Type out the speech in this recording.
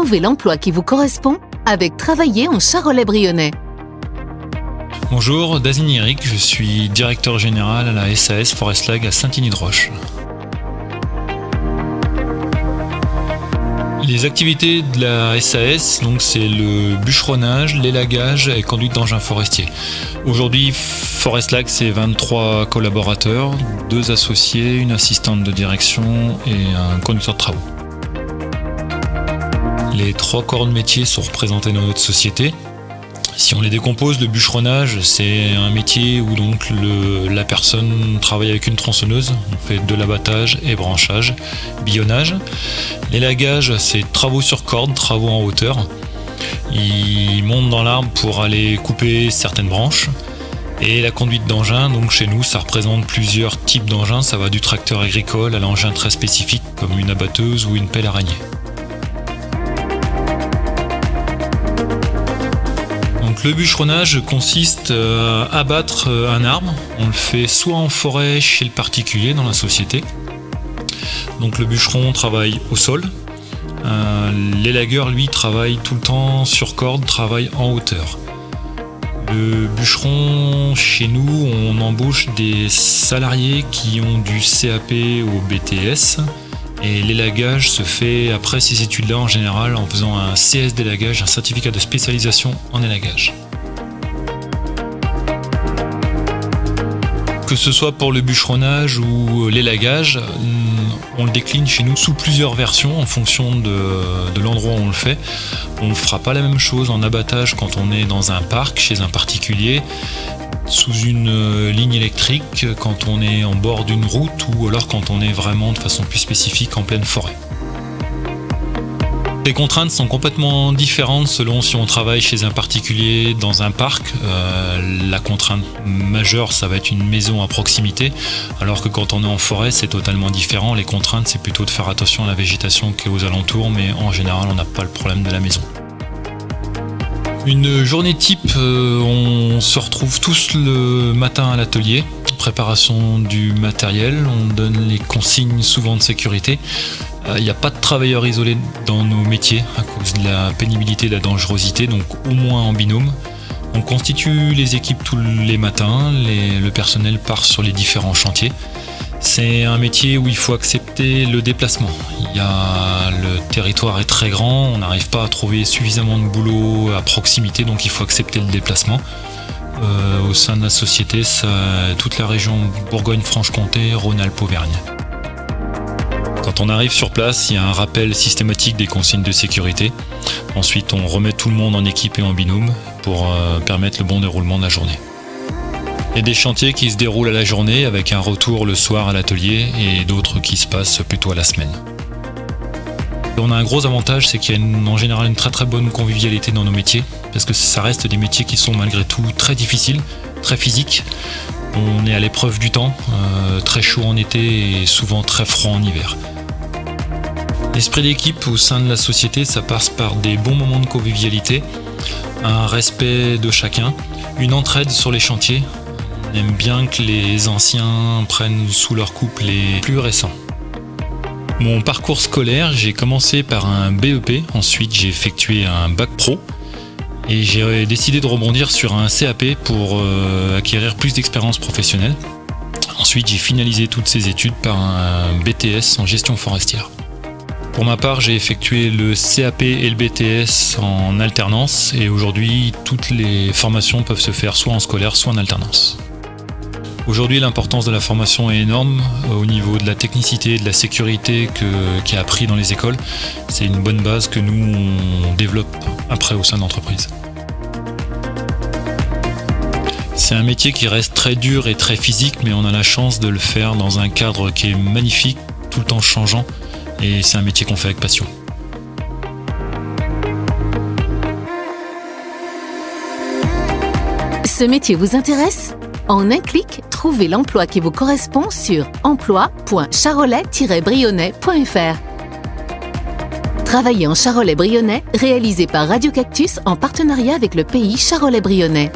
trouvez l'emploi qui vous correspond avec Travailler en Charolais-Brionnais. Bonjour, Dazine Eric, je suis directeur général à la SAS Forest Lag à Saint-Igny-de-Roche. Les activités de la SAS, donc c'est le bûcheronnage, l'élagage et conduite d'engins forestiers. Aujourd'hui, Forest Lag, c'est 23 collaborateurs, 2 associés, une assistante de direction et un conducteur de travaux. Les 3 corps de métier sont représentés dans notre société. Si on les décompose, le bûcheronnage, c'est un métier où donc la personne travaille avec une tronçonneuse. On fait de l'abattage et branchage, billonnage. L'élagage, c'est travaux sur corde, travaux en hauteur. Il monte dans l'arbre pour aller couper certaines branches. Et la conduite d'engin, donc chez nous, ça représente plusieurs types d'engins. Ça va du tracteur agricole à l'engin très spécifique comme une abatteuse ou une pelle araignée. Donc le bûcheronnage consiste à abattre un arbre. On le fait soit en forêt chez le particulier dans la société. Donc le bûcheron travaille au sol. L'élagueur, lui, travaille tout le temps sur corde, travaille en hauteur. Le bûcheron, chez nous, on embauche des salariés qui ont du CAP au BTS. Et l'élagage se fait après ces études-là en général en faisant un CS d'élagage, un certificat de spécialisation en élagage. Que ce soit pour le bûcheronnage ou l'élagage, on le décline chez nous sous plusieurs versions en fonction de l'endroit où on le fait. On ne fera pas la même chose en abattage quand on est dans un parc, chez un particulier, sous une ligne électrique, quand on est en bord d'une route ou alors quand on est vraiment de façon plus spécifique en pleine forêt. Les contraintes sont complètement différentes selon si on travaille chez un particulier dans un parc. La contrainte majeure, ça va être une maison à proximité, alors que quand on est en forêt, c'est totalement différent. Les contraintes, c'est plutôt de faire attention à la végétation qui est aux alentours, mais en général, on n'a pas le problème de la maison. Une journée type, on se retrouve tous le matin à l'atelier, préparation du matériel, on donne les consignes souvent de sécurité. Il n'y a pas de travailleurs isolés dans nos métiers à cause de la pénibilité et de la dangerosité, donc au moins en binôme. On constitue les équipes tous les matins, le personnel part sur les différents chantiers. C'est un métier où il faut accepter le déplacement. Le territoire est très grand, on n'arrive pas à trouver suffisamment de boulot à proximité, donc il faut accepter le déplacement. Au sein de la société, toute la région Bourgogne-Franche-Comté, Rhône-Alpes-Auvergne. Quand on arrive sur place, il y a un rappel systématique des consignes de sécurité. Ensuite, on remet tout le monde en équipe et en binôme pour permettre le bon déroulement de la journée. Il y a des chantiers qui se déroulent à la journée avec un retour le soir à l'atelier et d'autres qui se passent plutôt à la semaine. On a un gros avantage, c'est qu'il y a en général une très très bonne convivialité dans nos métiers, parce que ça reste des métiers qui sont malgré tout très difficiles, très physiques. On est à l'épreuve du temps, très chaud en été et souvent très froid en hiver. L'esprit d'équipe au sein de la société, ça passe par des bons moments de convivialité, un respect de chacun, une entraide sur les chantiers. On aime bien que les anciens prennent sous leur coupe les plus récents. Mon parcours scolaire, j'ai commencé par un BEP, ensuite j'ai effectué un bac pro et j'ai décidé de rebondir sur un CAP pour acquérir plus d'expérience professionnelle. Ensuite j'ai finalisé toutes ces études par un BTS en gestion forestière. Pour ma part, j'ai effectué le CAP et le BTS en alternance et aujourd'hui toutes les formations peuvent se faire soit en scolaire soit en alternance. Aujourd'hui, l'importance de la formation est énorme au niveau de la technicité, de la sécurité qui est appris dans les écoles. C'est une bonne base que nous, on développe après au sein de l'entreprise. C'est un métier qui reste très dur et très physique, mais on a la chance de le faire dans un cadre qui est magnifique, tout le temps changeant, et c'est un métier qu'on fait avec passion. Ce métier vous intéresse ? En un clic, trouvez l'emploi qui vous correspond sur emploi.charolais-brionnais.fr. Travailler en Charolais-Brionnais, réalisé par Radio Cactus en partenariat avec le pays Charolais-Brionnais.